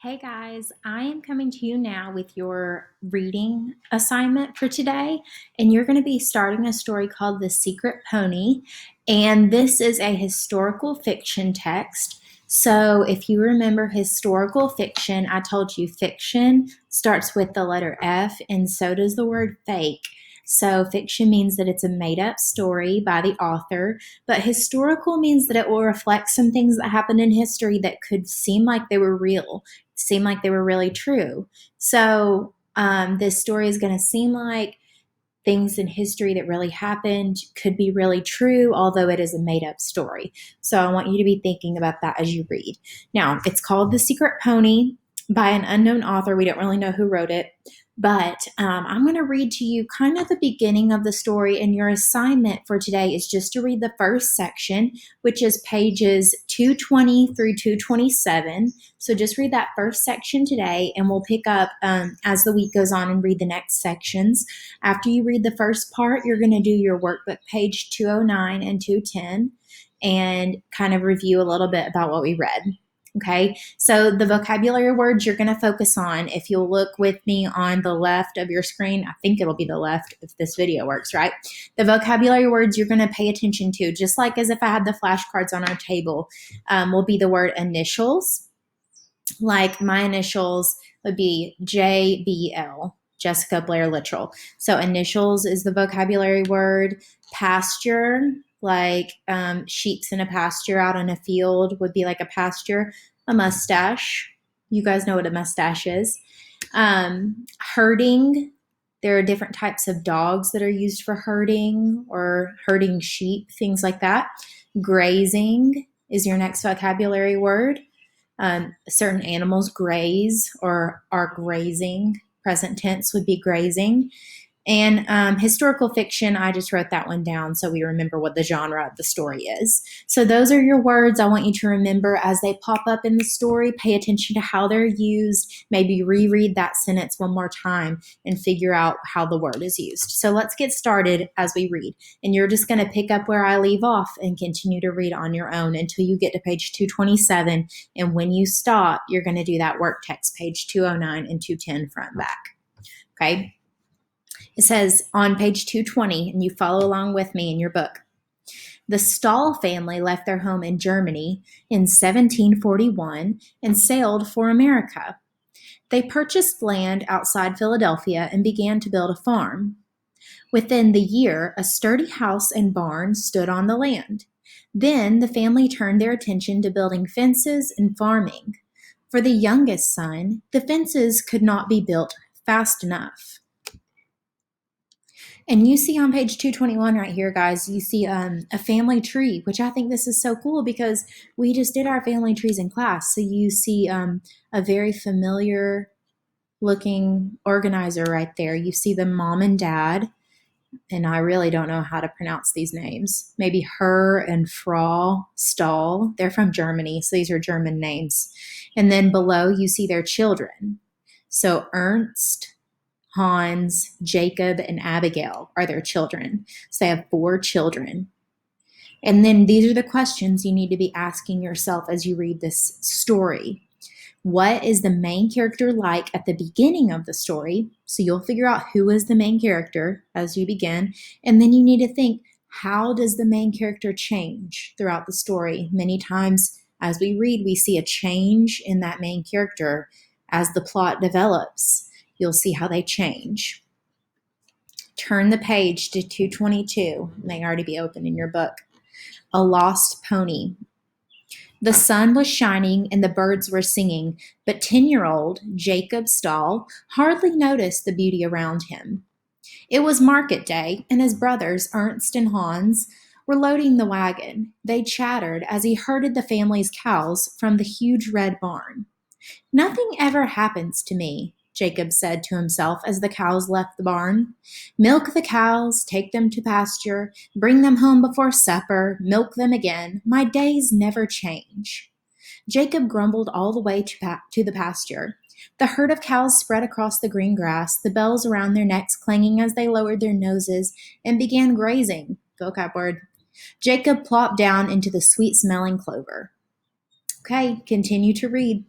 Hey guys, I am coming to you now with your reading assignment for today, and you're going to be starting a story called The Secret Pony, and this is a historical fiction text. So, if you remember historical fiction, I told you fiction starts with the letter F, and so does the word fake. So, fiction means that it's a made up story by the author, but historical means that it will reflect some things that happened in history that could seem like they were real, seem like they were really true. So this story is going to seem like things in history that really happened could be really true, although it is a made up story. So I want you to be thinking about that as you read. Now, it's called The Secret Pony by an unknown author. We don't really know who wrote it, but I'm going to read to you kind of the beginning of the story, and your assignment for today is just to read the first section, which is pages 220 through 227. So just read that first section today, and we'll pick up as the week goes on and read the next sections. After you read the first part, you're going to do your workbook page 209 and 210 and kind of review a little bit about what we read. Okay, so the vocabulary words you're going to focus on, if you'll look with me on the left of your screen, I think it'll be the left if this video works, right? The vocabulary words you're going to pay attention to, just like as if I had the flashcards on our table, will be the word initials. Like my initials would be JBL, Jessica Blair Littrell. So initials is the vocabulary word. Pasture, like sheep's in a pasture out in a field would be like a pasture. A mustache, you guys know what a mustache is. Herding, there are different types of dogs that are used for herding or herding sheep, things like that. Grazing is your next vocabulary word. Certain animals graze or are grazing. Present tense would be grazing. And historical fiction, I just wrote that one down so we remember what the genre of the story is. So those are your words I want you to remember as they pop up in the story. Pay attention to how they're used. Maybe reread that sentence one more time and figure out how the word is used. So let's get started as we read. And you're just going to pick up where I leave off and continue to read on your own until you get to page 227. And when you stop, you're going to do that work text, page 209 and 210 front and back. Okay? It says on page 220, and you follow along with me in your book. The Stahl family left their home in Germany in 1741 and sailed for America. They purchased land outside Philadelphia and began to build a farm. Within the year, a sturdy house and barn stood on the land. Then the family turned their attention to building fences and farming. For the youngest son, the fences could not be built fast enough. And you see on page 221 right here, guys, you see a family tree, which I think this is so cool because we just did our family trees in class. So you see a very familiar looking organizer right there. You see the mom and dad, and I really don't know how to pronounce these names. Maybe Her and Frau Stahl. They're from Germany, so these are German names. And then below you see their children. So Ernst, Hans, Jacob, and Abigail are their children. So they have 4 children. And then these are the questions you need to be asking yourself as you read this story. What is the main character like at the beginning of the story? So you'll figure out who is the main character as you begin. And then you need to think, how does the main character change throughout the story? Many times as we read, we see a change in that main character as the plot develops. You'll see how they change. Turn the page to 222. It may already be open in your book. A Lost Pony. The sun was shining and the birds were singing, but 10-year-old Jacob Stahl hardly noticed the beauty around him. It was market day, and his brothers, Ernst and Hans, were loading the wagon. They chattered as he herded the family's cows from the huge red barn. Nothing ever happens to me, Jacob said to himself as the cows left the barn. Milk the cows, take them to pasture, bring them home before supper, milk them again. My days never change. Jacob grumbled all the way to the pasture. The herd of cows spread across the green grass, the bells around their necks clanging as they lowered their noses and began grazing. Vocab word. Jacob plopped down into the sweet-smelling clover. Okay, continue to read.